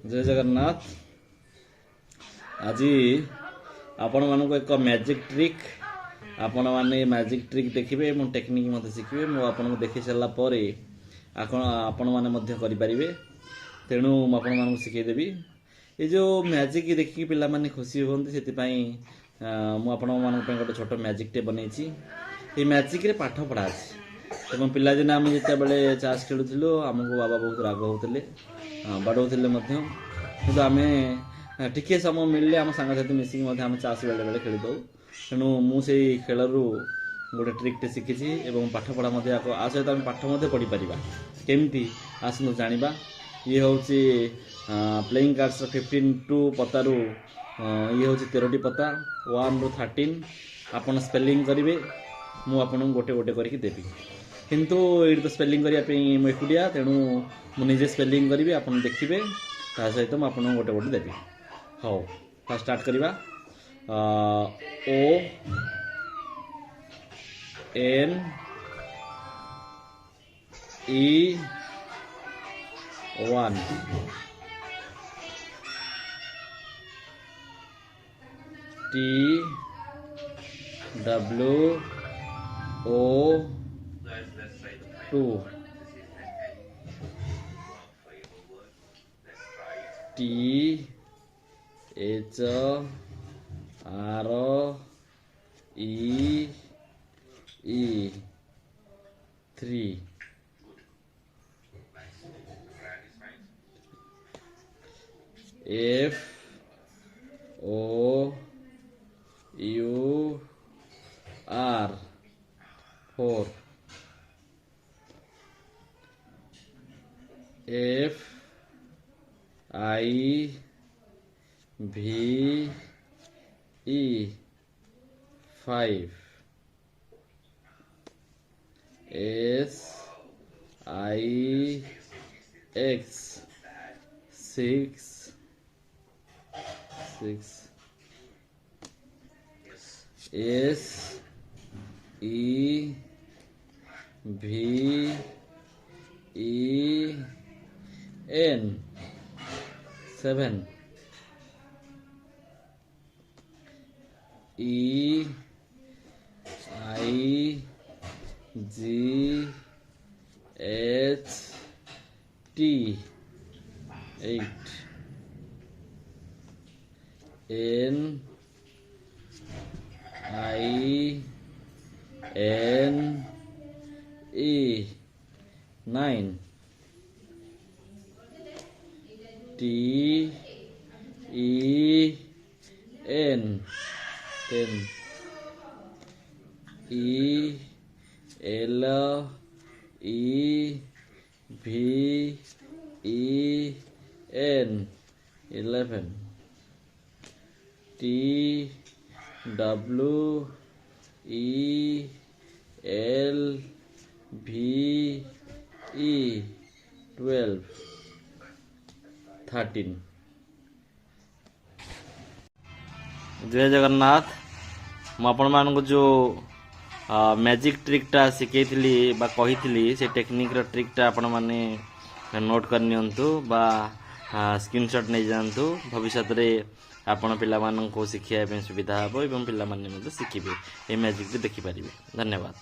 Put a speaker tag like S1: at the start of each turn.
S1: जय जगन्नाथ। आज आपण मानक एक मैजिक ट्रिक आपण माने मैजिक ट्रिक देखिए मो टेक्निक मत शिखे मु आपन देखि सारा पर आपण मैंने करि परिबे। तेणु मु आपण मानक शिखेदेवी ये जो मैजिक देखिए पिला माने खुशी होती से मु आपण मानक गोटे छोट मैजिक टे बनई। ये मैजिक रे पाठ पढ़ा एवं पिला दिन आम जिते बड़े चाष खेलुलु आमको बाबा बहुत राग होते बाड़ौले कि आम टिके समय मिलले आम सांगसाथी मिसिक आम चाष बेले बेले खेली दौ। तेणु मुझे खेल गोटे ट्रिकटे शिखी और पाठ पढ़ा आ सहित आम पाठ पढ़ी पार केमती आसतु जाना। ये हूँ प्लेइंग कार्ड्स 15 पतारू ये हूँ 13टी पता 1 ରୁ 13 आपन स्पेलिंग करेंगे मुझे गोटे गोटे करके देवी किंतु ये तो स्पेलिंग करने एकुटिया तेणु मुझे स्पेलिंग करी आप देखिए ता सहित मुझे गोटे गोटे देवी। हाँ फास्ट स्टार्ट करवा O N E 1 T W O 2 T H R E 3 F O U R 4 F I V E 5 S I X 6 S E V E N 7 E I G H T 8 N I N E 9 T E N 10 E L E V E N 11 T W E L V E 12 13। जय जगन्नाथ। मुझे जो magic ट्रिकटा शिखई बा कही से technique ट्रिकटा आपण मैंने note करनियंतु बा screenshot नहीं जातु भविष्य में आपण पिला शिखाई सुविधा हे और पिला शिखे ये मैजिक देखिपारे। धन्यवाद।